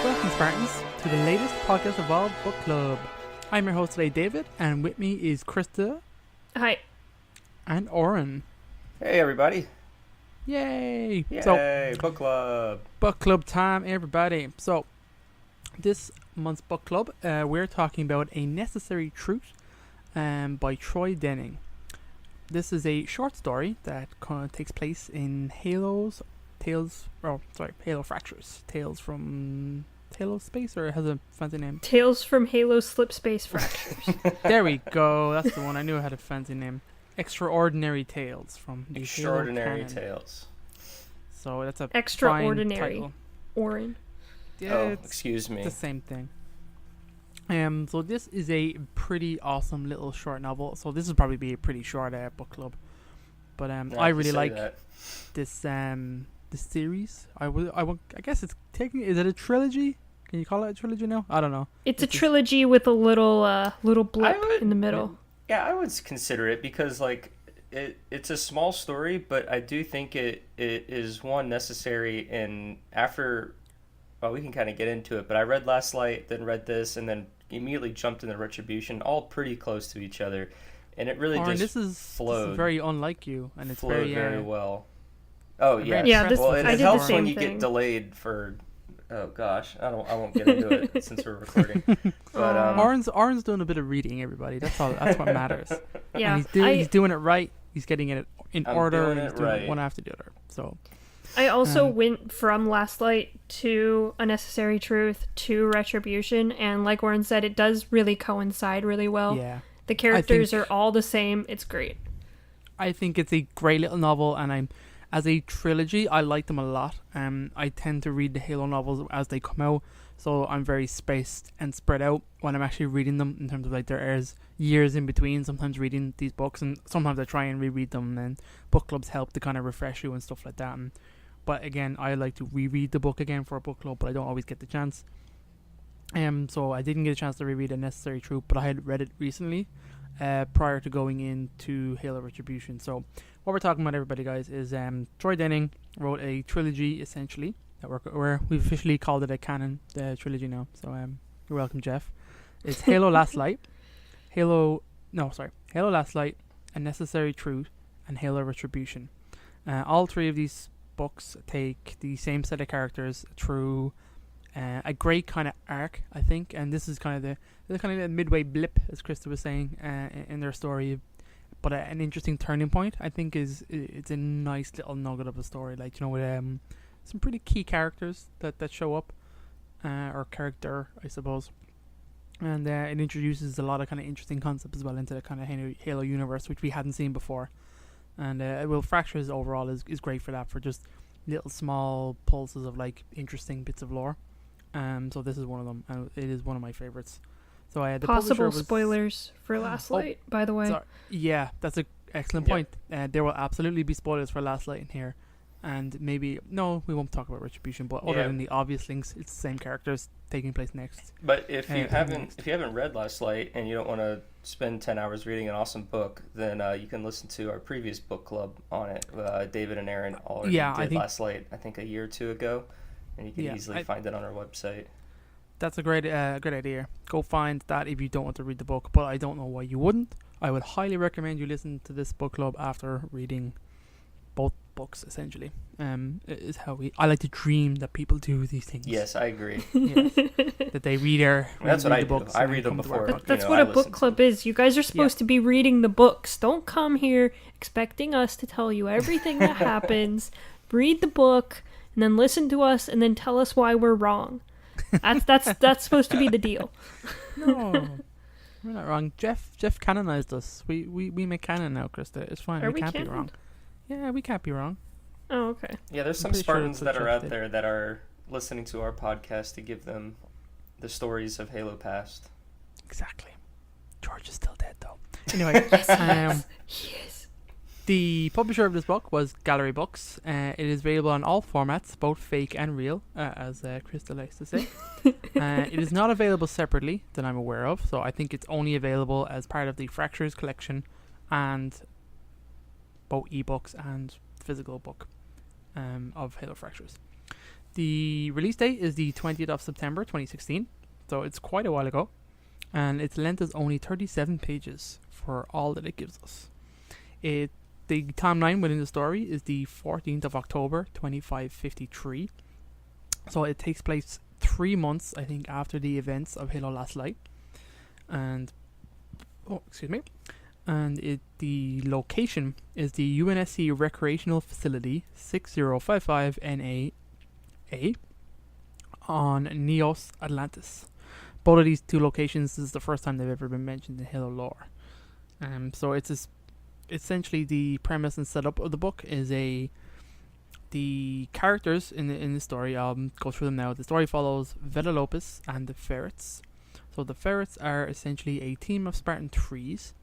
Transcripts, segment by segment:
Welcome, Spartans, to the latest podcast of all Book Club. I'm your host today, David, and with me is Krysta. Hi. And Oran. Hey, everybody. Yay! Yay, So, book club. Book Club time, everybody. So, this month's Book Club, we're talking about A Necessary Truth by Troy Denning. This is a short story that takes place in Halo Fractures. Tales from Halo Space, or it has a fancy name? Tales from Halo Slip Space Fractures. There we go. That's the one. I knew it had a fancy name. Extraordinary Tales from the Extraordinary Halo canon. Tales. So that's a Extraordinary. fine title. Oran. Yeah, Oh, it's excuse me. the same thing. So this is a pretty awesome little short novel. So this will probably be a pretty short book club. But I really like this this series. I guess it's taking. Is it a trilogy? Can you call it a trilogy now? I don't know. It's a trilogy with a little blip in the middle. Yeah, I would consider it because it's a small story, but I do think it is one necessary. And after, well, we can kind of get into it. But I read Last Light, then read this, and then immediately jumped into Retribution, all pretty close to each other, and it really Oran, just this is very unlike you, and it's flowed very well. Oh yeah, Yeah, well, I it did the helps same when you thing. get delayed for. Oh gosh, I won't get into it since we're recording. But Oran's doing a bit of reading, everybody. That's all. That's what matters. Yeah, And he's doing it right. He's getting it in order, and he's doing it one after the other. So I also went from Last Light to A Necessary Truth to Retribution, and like Warren said, it does really coincide really well. yeah, The characters are all the same. It's great. I think it's a great little novel, and as a trilogy, I like them a lot. I tend to read the Halo novels as they come out, so I'm very spaced and spread out when I'm actually reading them, in terms of there is years in between sometimes reading these books, and sometimes I try and reread them, and book clubs help to kind of refresh you and stuff like that. But again, I like to reread the book again for a book club, but I don't always get the chance. So I didn't get a chance to reread A Necessary Truth, but I had read it recently, prior to going into Halo Retribution. So what we're talking about, everybody, guys, is Troy Denning wrote a trilogy, essentially, that we've officially called it a canon trilogy now. So you're welcome, Jeff. It's Halo Last Light, Halo Last Light, A Necessary Truth, and Halo Retribution. All three of these books take the same set of characters through a great kind of arc, I think, and this is kind of the midway blip, as Krysta was saying, in their story. But an interesting turning point, I think, it's a nice little nugget of a story, with some pretty key characters that show up, or character, I suppose, and it introduces a lot of kind of interesting concepts as well into the kind of Halo universe, which we hadn't seen before. And Fractures overall is great for that, for just little small pulses of interesting bits of lore. So this is one of them, and it is one of my favorites. So the Possible spoilers for Last Light, by the way. Sorry. Yeah, that's an excellent point. There will absolutely be spoilers for Last Light in here, and we won't talk about Retribution. But other than the obvious links, it's the same characters taking place next. But if you haven't read Last Light and you don't want to spend 10 hours reading an awesome book, then you can listen to our previous book club on it. David and Aaron already did Last Light, I think, a year or two ago, and you can easily find it on our website. That's a great idea. Go find that if you don't want to read the book, but I don't know why you wouldn't. I would highly recommend you listen to this book club after reading both books, essentially. It is how I like to dream that people do these things. Yes, I agree. Yes. That they That's what I the do. books I read them before. That's what a book club is. You guys are supposed to be reading the books. Don't come here expecting us to tell you everything that happens. Read the book, and then listen to us, and then tell us why we're wrong. That's supposed to be the deal. No, we're not wrong. Jeff canonized us. We make canon now, Krysta. It's fine. We can't be wrong. Yeah, we can't be wrong. Oh, okay. Yeah, there's some Spartans that are out there that are listening to our podcast to give them the stories of Halo past. Exactly. George is still dead, though. Anyway, Yes. The publisher of this book was Gallery Books. It is available on all formats, both fake and real, as Krysta likes to say. It is not available separately, that I'm aware of, so I think it's only available as part of the Fractures collection, and both ebooks and physical book of Halo Fractures. The release date is the 20th of September 2016, so it's quite a while ago, and its length is only 37 pages for all that it gives us. The timeline within the story is the 14th of October 2553, so it takes place 3 months, I think, after the events of Halo Last Light, and the location is the UNSC Recreational Facility 6055 NA on Neos Atlantis. Both of these two locations, this is the first time they've ever been mentioned in Halo lore. So it's essentially the premise and setup of the book is the characters in the story. I'll go through them now. The story follows Veta Lopis and the Ferrets. So the Ferrets are essentially a team of Spartan-3s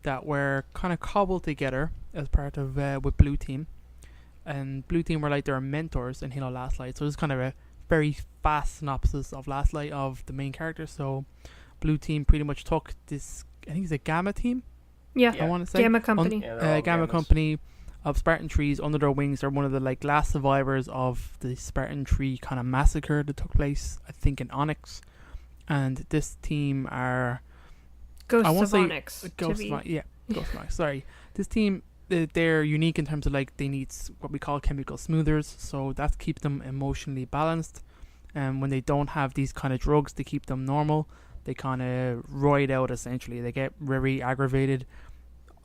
that were kind of cobbled together as part of with Blue Team. And Blue Team were like their mentors in Halo Last Light. So this is kind of a very fast synopsis of Last Light of the main character. So Blue Team pretty much took this, I think it's a Gamma team? Yeah. I want to say. Gamma Company. Gamma Company of Spartan-3s under their wings. They're one of the like last survivors of the Spartan-3 kind of massacre that took place, I think, in Onyx. And this team are... Ghosts of Onyx. Ghost of Onyx, sorry. This team... They're unique in terms of like they need what we call chemical smoothers, so that keeps them emotionally balanced. And when they don't have these kind of drugs to keep them normal, they kind of roid out essentially. They get very aggravated.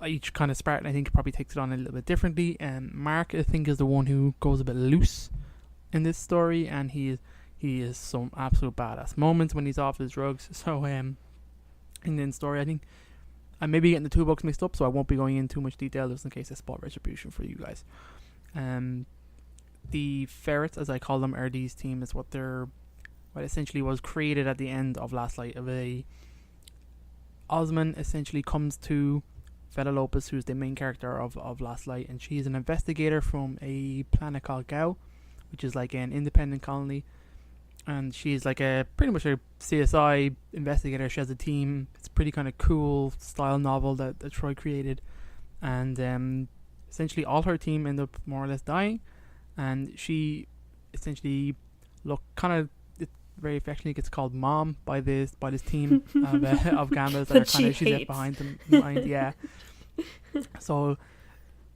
Each kind of Spartan, I think, probably takes it on a little bit differently. And Mark, I think, is the one who goes a bit loose in this story, and he is some absolute badass moments when he's off his drugs. So in the story, I think. I may be getting the two books mixed up, so I won't be going into too much detail just in case I spoil Retribution for you guys. The Ferrets, as I call them, are these team is what essentially was created at the end of Last Light. Osman essentially comes to Veta Lopis, who's the main character of Last Light, and she's an investigator from a planet called Gao, which is like an independent colony. And she's like pretty much a CSI investigator. She has a team. It's a pretty kind of cool style novel that Troy created. And essentially all her team end up more or less dying. And she essentially very affectionately gets called Mom by this team of Gammas that are kind of she's left behind. Yeah. So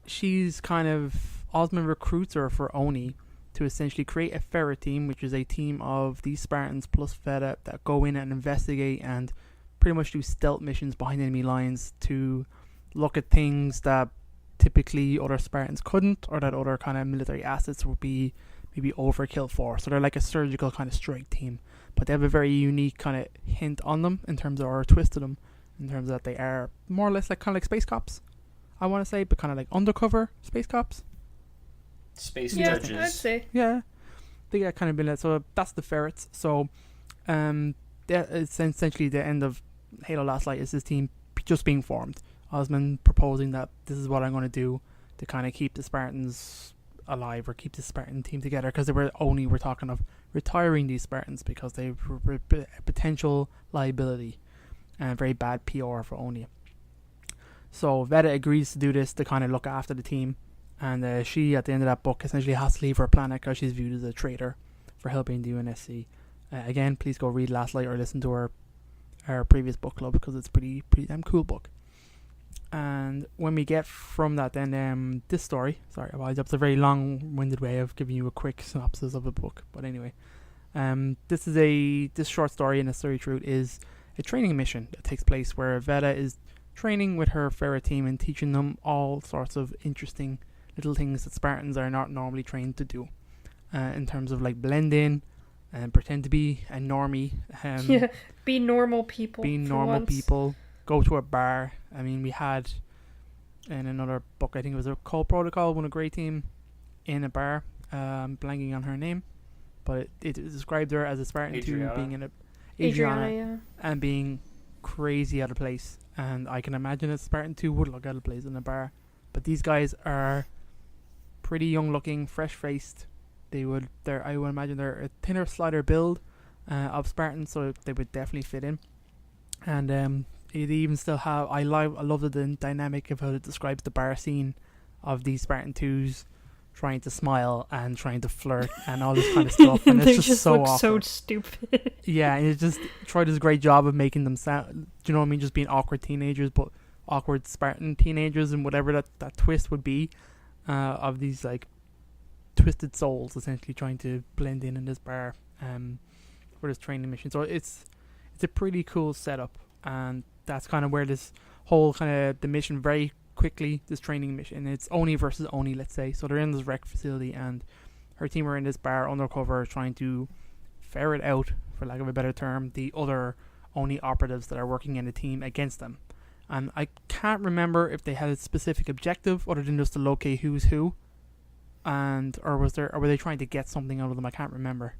she's kind of Osman recruits her for Oni to essentially create a Ferret team, which is a team of these Spartans plus Veta that go in and investigate and pretty much do stealth missions behind enemy lines to look at things that typically other Spartans couldn't, or that other kind of military assets would be maybe overkill for. So they're like a surgical kind of strike team, but they have a very unique kind of hint on them in terms of, or twist to them in terms of that they are more or less like kind of like space cops, I want to say, but kind of like undercover space cops. Space judges. I'd say. Yeah, they get kind of been that. So that's the Ferrets. So, it's essentially the end of Halo Last Light is this team just being formed. Osman proposing that this is what I'm going to do to kind of keep the Spartans alive or keep the Spartan team together, because we're talking of retiring these Spartans because they were a potential liability and very bad PR for Oni. So Veta agrees to do this to kind of look after the team. And she, at the end of that book, essentially has to leave her planet because she's viewed as a traitor for helping the UNSC. Again, please go read Last Light or listen to our previous book club, because it's pretty damn cool book. And when we get from that, then this story, sorry, that's a very long-winded way of giving you a quick synopsis of the book. But anyway, this short story in the story truth is a training mission that takes place where Veta is training with her Ferret team and teaching them all sorts of interesting little things that Spartans are not normally trained to do, in terms of like blend in and pretend to be a normie. Be normal people. Be normal people. Go to a bar. I mean, we had in another book, I think it was a Cold Protocol, won a great team in a bar. Blanking on her name, but it described her as a Spartan too, being in a Adriana, and being crazy out of place. And I can imagine a Spartan 2 would look out of place in a bar. But these guys are pretty young looking, fresh faced. I would imagine they're a thinner, slighter build of Spartans, so they would definitely fit in. And they even still have, I love the dynamic of how it describes the bar scene of these Spartan 2s trying to smile and trying to flirt and all this kind of stuff, and they it's just so look awkward. so stupid. Yeah, and it just Troy does a great job of making them sound, do you know what I mean, just being awkward teenagers, but awkward Spartan teenagers, and whatever that twist would be, of these like twisted souls essentially trying to blend in this bar for this training mission. So it's a pretty cool setup, and that's kind of where this whole kind of the mission very quickly, this training mission, it's Oni versus Oni, let's say. So they're in this rec facility, and her team are in this bar undercover trying to ferret out, for lack of a better term, the other Oni operatives that are working in the team against them. And I can't remember if they had a specific objective other than just to locate who's who, or were they trying to get something out of them? I can't remember.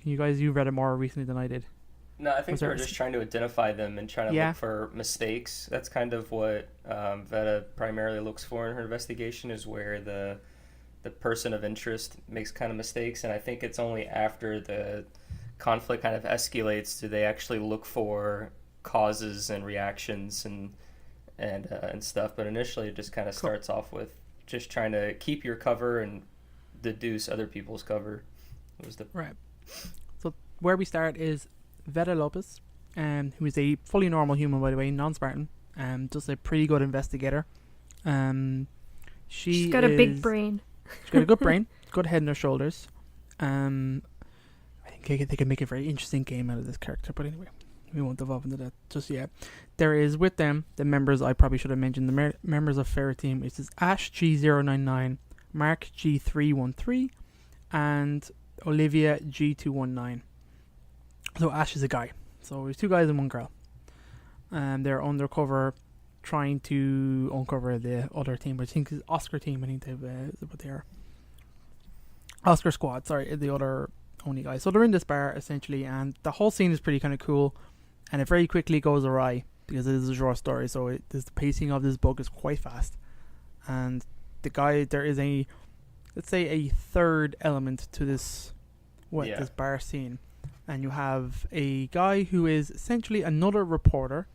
You read it more recently than I did. No, I think they were just trying to identify them and trying to look for mistakes. That's kind of what Veta primarily looks for in her investigation, is where the person of interest makes kind of mistakes. And I think it's only after the conflict kind of escalates do they actually look for causes and reactions and stuff. But initially, it just kind of starts off with just trying to keep your cover and deduce other people's cover. Right. So where we start is Veta Lopis, who is a fully normal human, by the way, non-Spartan, just a pretty good investigator. She's got a big brain. She's got a good brain, good head on her shoulders. I think they could make a very interesting game out of this character, but anyway, we won't evolve into that just yet. There is with them the members, I probably should have mentioned, the members of Ferret team. It is Ash G099, Mark G313, and Olivia G219. So Ash is a guy. So there's two guys and one girl. And they're undercover trying to uncover the other team, which I think is Oscar team. I think what they are. Oscar squad, sorry, the other Oni guys. So they're in this bar essentially, and the whole scene is pretty kind of cool, and it very quickly goes awry because it is a short story. So the pacing of this book is quite fast, and there is let's say a third element to this bar scene. And you have a guy who is essentially another reporter,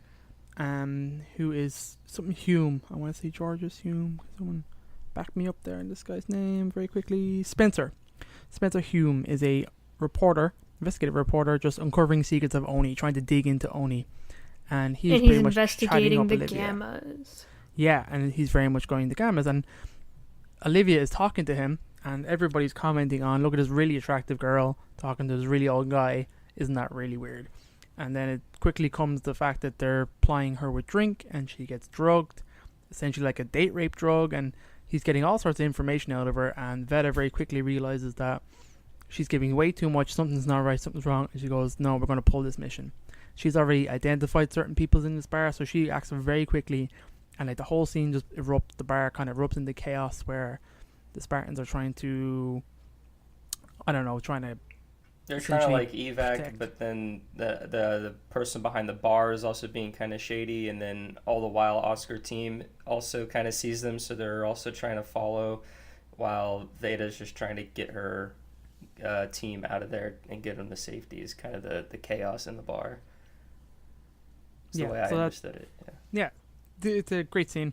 who is something Hume. I want to say Georges Hume. Someone back me up there in this guy's name very quickly. Spencer Hume is a investigative reporter, just uncovering secrets of Oni, trying to dig into Oni. And he's pretty much investigating the gammas. Yeah, and he's very much going to gammas. And Olivia is talking to him, and everybody's commenting on, look at this really attractive girl talking to this really old guy. Isn't that really weird? And then it quickly comes the fact that they're plying her with drink, and she gets drugged, essentially like a date rape drug, and he's getting all sorts of information out of her, and Veta very quickly realizes that she's giving way too much, something's not right, something's wrong, and she goes, no, we're going to pull this mission. She's already identified certain people in this bar, so she acts very quickly, and like the whole scene just erupts, the bar kind of erupts into chaos where the Spartans are trying to, they're trying to like evac protect. But then the person behind the bar is also being kind of shady, and then all the while Oscar team also kind of sees them, so they're also trying to follow, while Veta's just trying to get her team out of there and get them to safety. Is kind of the chaos in the bar. That's the way I understood it. Yeah, it's a great scene.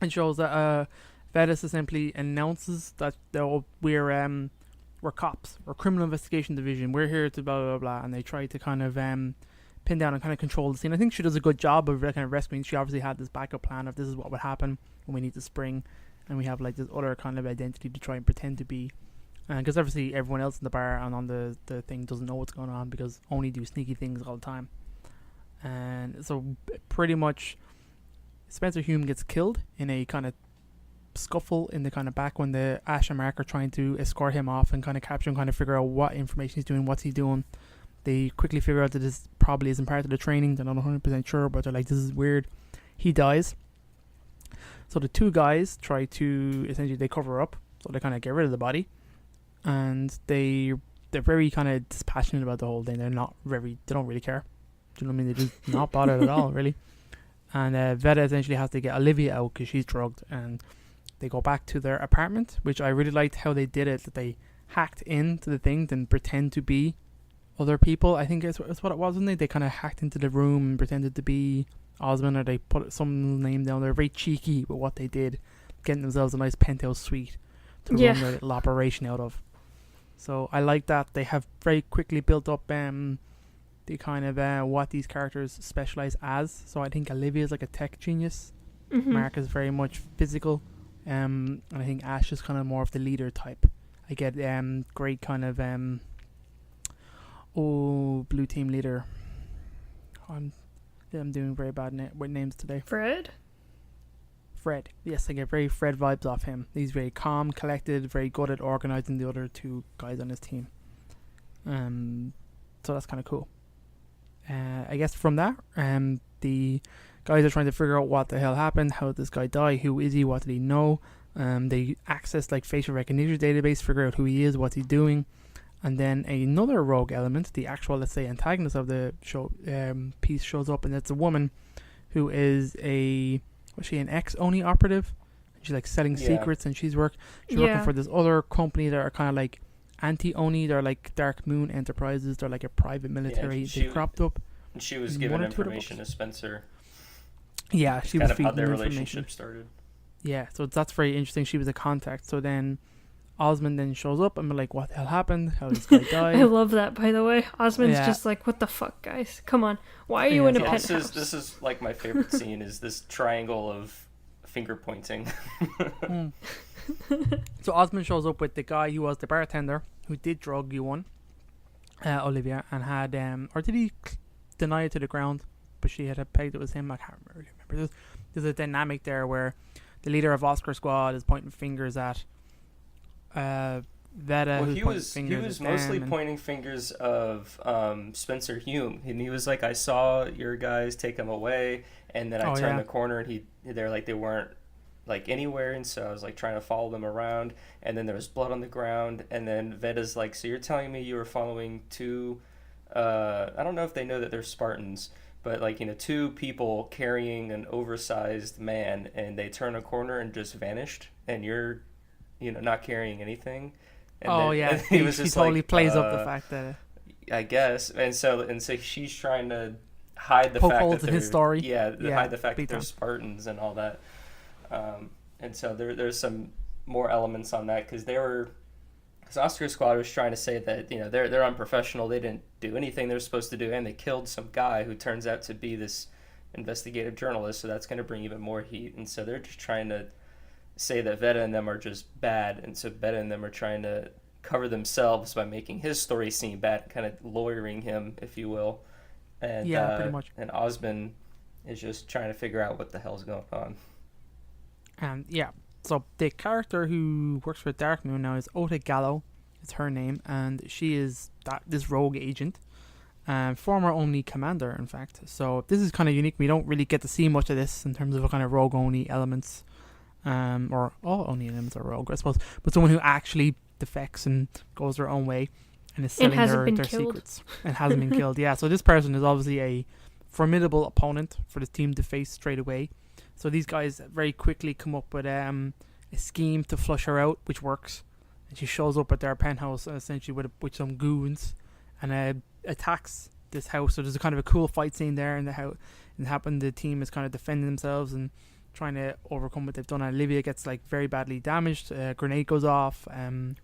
It shows that Veta simply announces that we're cops, we're criminal investigation division, we're here to blah blah blah, and they try to kind of pin down and kind of control the scene. I think she does a good job of kind of rescuing. She obviously had this backup plan of this is what would happen when we need to spring, and we have like this other kind of identity to try and pretend to be, because obviously everyone else in the bar and on the thing doesn't know what's going on, because only do sneaky things all the time. And so pretty much Spencer Hume gets killed in a kind of scuffle in the kind of back when the Ash and Mark are trying to escort him off and kind of capture him, kind of figure out what information he's doing, what's he doing. They quickly figure out that this probably isn't part of the training. They're not 100% sure, but they're like, this is weird. He dies. So the two guys try to, essentially they cover up, so they kind of get rid of the body, and they're very kind of dispassionate about the whole thing. They don't really care. Do you know what I mean? They're just not bothered at all, really. And Veta essentially has to get Olivia out because she's drugged, and they go back to their apartment, which I really liked how they did it, that they hacked into the thing and pretend to be other people. I think that's what it was, wasn't they? They kind of hacked into the room and pretended to be Osmond, or they put some name down. They're very cheeky with what they did. getting themselves a nice penthouse suite to run their little operation out of. So I like that they have very quickly built up the kind of what these characters specialize as. So I think Olivia is like a tech genius. Mark is very much physical. And I think Ash is kind of more of the leader type. I get great kind of blue team leader. I'm doing very bad with names today. Fred. Yes, I get very Fred vibes off him. He's very calm, collected, very good at organizing the other two guys on his team. So that's kind of cool. I guess from that, the guys are trying to figure out what the hell happened. How did this guy die? Who is he? What did he know? They access like facial recognition database, figure out who he is, what's he doing. And then another rogue element, the actual, let's say, antagonist of the show piece shows up, and it's a woman who is was she an ex-Oni operative? She's like selling secrets, and she's working for this other company that are kind of like anti-Oni. They're like Dark Moon Enterprises. They're like a private military. They cropped up. And she was giving information to Spencer. Yeah, she was feeding how their information. relationship started. Yeah, so that's very interesting. She was a contact. So then Osmond then shows up and we're like, what the hell happened? How did this guy die? I love that, by the way. Osmond's just like, what the fuck, guys? Come on. Why are you in a penthouse? This is like my favorite scene is this triangle of finger pointing. So Osmond shows up with the guy who was the bartender who did drug you one, Olivia, and had, or did he deny it to the ground? But she had pegged it was him. I can't really remember. There's a dynamic there where the leader of Oscar Squad is pointing fingers at Veta. Well, he was mostly pointing fingers of Spencer Hume, and he was like, "I saw your guys take him away, and then I turned the corner, and they weren't like anywhere, and so I was like trying to follow them around, and then there was blood on the ground, and then Veta's like, so you're telling me you were following two? I don't know if they know that they're Spartans." But like, two people carrying an oversized man, and they turn a corner and just vanished, and you're, not carrying anything. And he was just totally plays up the fact that. I guess, and so she's trying to hide the fact that they're his story. Hide the fact that they're Spartans and all that. And so there's some more elements on that because Oscar Squad was trying to say that they're unprofessional. They didn't do anything they're supposed to do, and they killed some guy who turns out to be this investigative journalist. So that's going to bring even more heat. And so they're just trying to say that Veta and them are just bad, and so Veta and them are trying to cover themselves by making his story seem bad, kind of lawyering him, if you will. And pretty much. And Osmond is just trying to figure out what the hell's going on. So the character who works for Dark Moon now is Ota Gallo. It's her name, and she is this rogue agent, former Oni commander, in fact. So this is kind of unique. We don't really get to see much of this in terms of kind of rogue Oni elements, or all Oni elements are rogue, I suppose. But someone who actually defects and goes their own way and is selling their secrets and hasn't been killed. Yeah. So this person is obviously a formidable opponent for the team to face straight away. So these guys very quickly come up with a scheme to flush her out, which works. And she shows up at their penthouse essentially with some goons and attacks this house. So there's a kind of a cool fight scene there in the house. And the team is kind of defending themselves and trying to overcome what they've done. And Olivia gets like very badly damaged. A grenade goes off.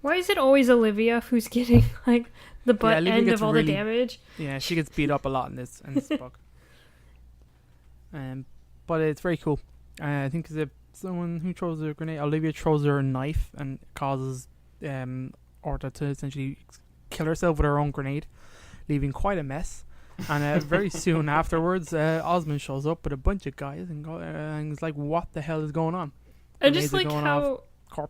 Why is it always Olivia who's getting like the butt end of all the damage? Yeah, she gets beat up a lot in this book. But it's very cool. I think it's someone who throws a grenade. Olivia throws her a knife and causes Orta to essentially kill herself with her own grenade, leaving quite a mess. And very soon afterwards, Osmond shows up with a bunch of guys and is like, "What the hell is going on?" I just like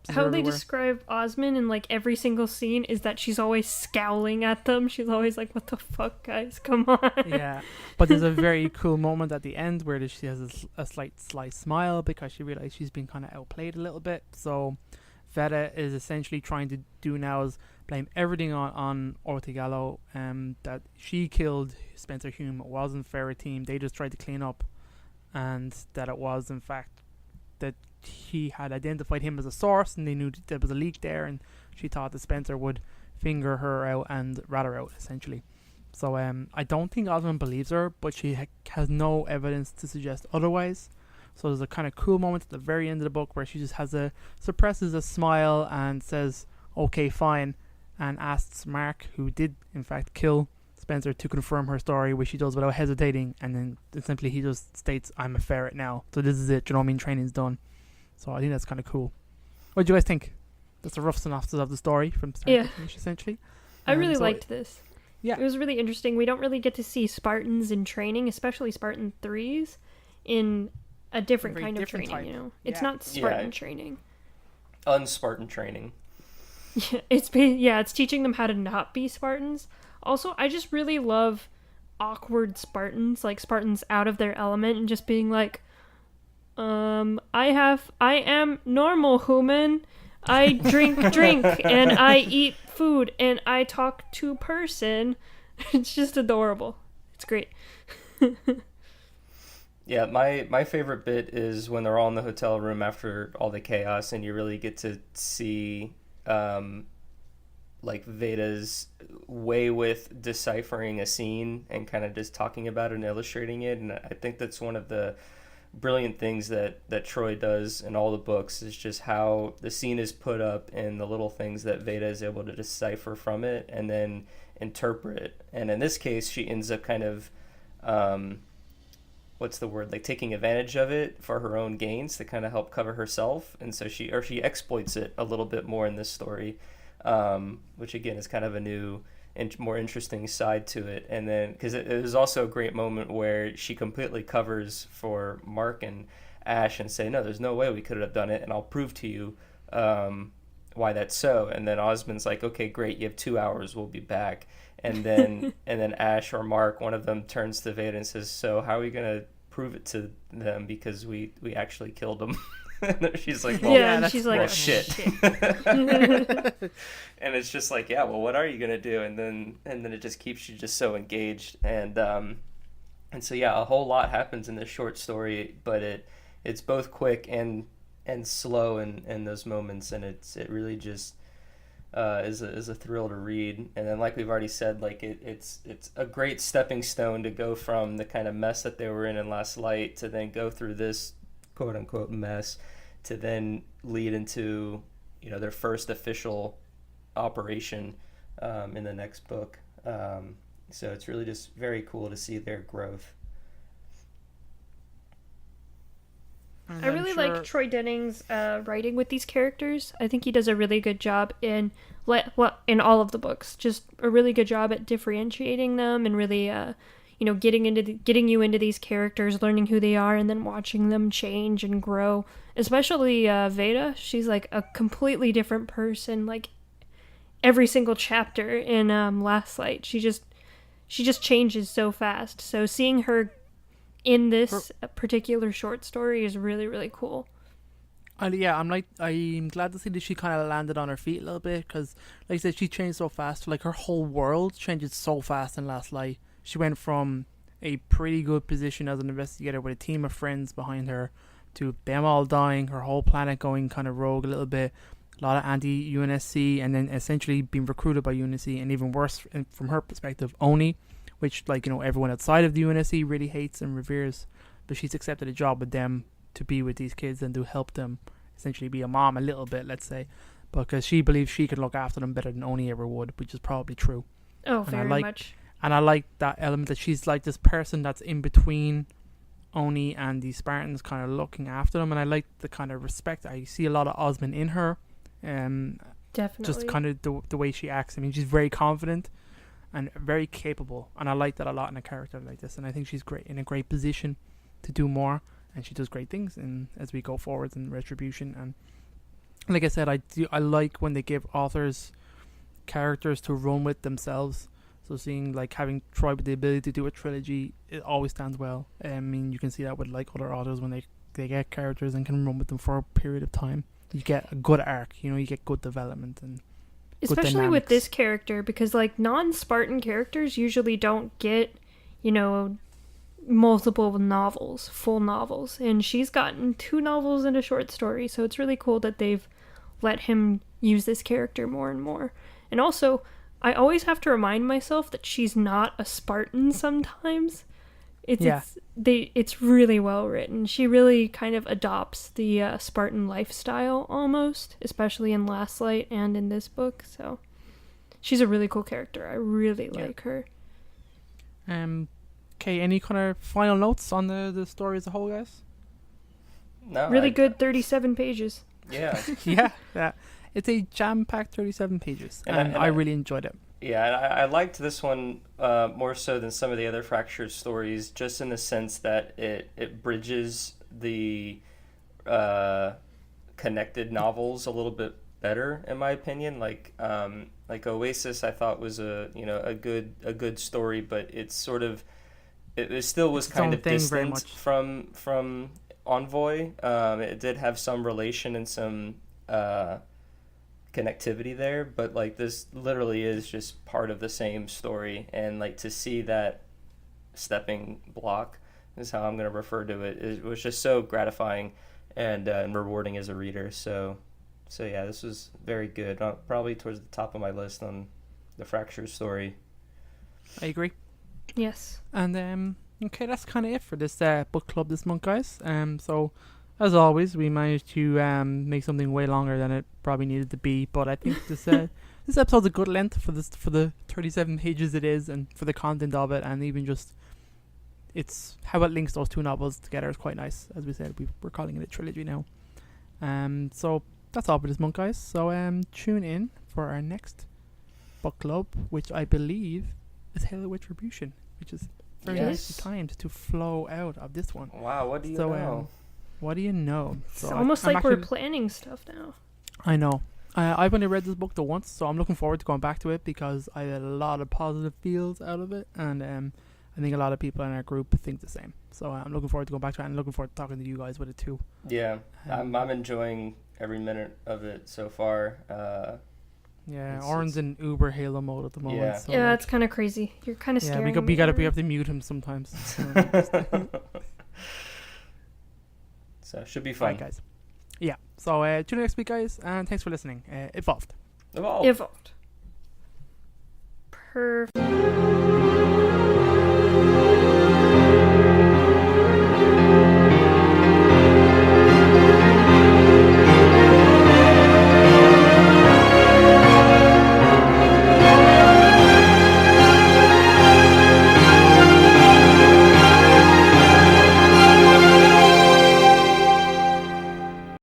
how they describe Osmond in like every single scene is that she's always scowling at them. She's always like, "What the fuck, guys? Come on." Yeah, but there's a very cool moment at the end where she has a slight smile because she realizes she's been kind of outplayed a little bit. So Veta is essentially trying to do now is blame everything on Ortegallo, that she killed Spencer Hume. It wasn't Ferret team. They just tried to clean up, and that it was in fact that he had identified him as a source, and they knew there was a leak there, and she thought that Spencer would finger her out and rat her out essentially. So I don't think Osmond believes her, but she has no evidence to suggest otherwise, So there's a kind of cool moment at the very end of the book where she just suppresses a smile and says, "Okay, fine," and asks Mark, who did in fact kill Spencer, to confirm her story, which she does without hesitating, and then simply he just states, "I'm a ferret now, so this is it, you know what I mean, training's done." So I think that's kind of cool. What do you guys think? That's a rough synopsis of the story from start to finish, essentially. I really liked this. Yeah. It was really interesting. We don't really get to see Spartans in training, especially Spartan-IIIs, in a different kind of training, type. You know? It's not Spartan training. Un-Spartan training. Yeah, it's teaching them how to not be Spartans. Also, I just really love awkward Spartans, like Spartans out of their element and just being like, I am normal human. I drink, and I eat food, and I talk to person. It's just adorable. It's great. Yeah, my favorite bit is when they're all in the hotel room after all the chaos, and you really get to see like Veta's way with deciphering a scene and kind of just talking about it and illustrating it. And I think that's one of the brilliant things that Troy does in all the books, is just how the scene is put up and the little things that Veta is able to decipher from it and then interpret. And in this case, she ends up kind of what's the word, like taking advantage of it for her own gains to kind of help cover herself. And so she exploits it a little bit more in this story, which again is kind of a new and more interesting side to it. And then because it was also a great moment where she completely covers for Mark and Ash and say, no, there's no way we could have done it, and I'll prove to you why that's so. And then Osmond's like, okay, great, you have 2 hours, we'll be back. And then and then Ash or Mark, one of them, turns to Veda and says, so how are we gonna prove it to them, because we actually killed them? And she's like, well, yeah, and she's like, well, shit. And it's just like, yeah, well, what are you gonna do? And then it just keeps you just so engaged. And so yeah, a whole lot happens in this short story, but it's both quick and slow in those moments, and it really just is a thrill to read. And then, like we've already said, like it's a great stepping stone to go from the kind of mess that they were in Last Light to then go through this quote unquote mess to then lead into, you know, their first official operation in the next book. So it's really just very cool to see their growth. I really like Troy Denning's writing with these characters. I think he does a really good job in all of the books. Just a really good job at differentiating them and really, getting you into these characters, learning who they are, and then watching them change and grow. Especially Veta, she's like a completely different person. Like every single chapter in Last Light, she just changes so fast. So seeing her in this particular short story is really, really cool. And yeah, I'm glad to see that she kind of landed on her feet a little bit, because like I said, she changed so fast. Like her whole world changes so fast in Last Light. She went from a pretty good position as an investigator with a team of friends behind her to them all dying, her whole planet going kind of rogue a little bit, a lot of anti-UNSC, and then essentially being recruited by UNSC, and even worse from her perspective, Oni, which, like, you know, everyone outside of the UNSC really hates and reveres, but she's accepted a job with them to be with these kids and to help them essentially be a mom a little bit, let's say, because she believes she can look after them better than Oni ever would, which is probably true. Oh, very much. And I like that element that she's like this person that's in between Oni and the Spartans, kind of looking after them, and I like the kind of respect. I see a lot of Osmond in her, definitely. Just kind of the way she acts. I mean, she's very confident and very capable, and I like that a lot in a character like this. And I think she's in a great position to do more, and she does great things as we go forwards in Retribution. And like I said, I like when they give authors characters to run with themselves. So seeing, like, having Troy with the ability to do a trilogy, it always stands well. I mean, you can see that with, like, other authors when they get characters and can run with them for a period of time. You get a good arc, you know, you get good development and especially with this character, because, like, non-Spartan characters usually don't get, you know, multiple novels, full novels. And she's gotten 2 novels and a short story, so it's really cool that they've let him use this character more and more. And also, I always have to remind myself that she's not a Spartan sometimes. It's really well written. She really kind of adopts the Spartan lifestyle almost, especially in Last Light and in this book. So she's a really cool character. I really like her. Okay, any kind of final notes on the story as a whole, guys? No, really good 37 pages. Yeah. yeah. It's a jam-packed 37 pages, and I really enjoyed it. Yeah, and I liked this one more so than some of the other Fractured stories, just in the sense that it bridges the connected novels a little bit better, in my opinion. Like Oasis, I thought was a good story, but it's sort of it still was kind of distant from Envoy. It did have some relation and some connectivity there, but like this literally is just part of the same story, and like to see that stepping block is how I'm going to refer to it. It was just so gratifying and rewarding as a reader. So yeah, this was very good. Probably towards the top of my list on the Fracture story. I agree. Yes. And okay, that's kind of it for this book club this month, guys. So as always, we managed to make something way longer than it probably needed to be, but I think this episode's a good length for the 37 pages it is, and for the content of it, and even just it's how it links those two novels together is quite nice. As we said, we're calling it a trilogy now. So that's all for this month, guys. So tune in for our next book club, which I believe is Hail with Retribution, which is very nicely timed to flow out of this one. Wow, what do you know? What do you know? So it's almost like we're planning stuff now. I know. I've only read this book once, so I'm looking forward to going back to it because I had a lot of positive feels out of it, and I think a lot of people in our group think the same. So I'm looking forward to going back to it, and looking forward to talking to you guys with it too. Yeah, I'm enjoying every minute of it so far. Yeah, Oran's in Uber Halo mode at the moment. Yeah, so yeah, it's kind of crazy. You're kind of scaring me. We have to mute him sometimes. So should be fun, right, guys. Yeah. So tune in next week, guys, and thanks for listening. Evolved. Perfect.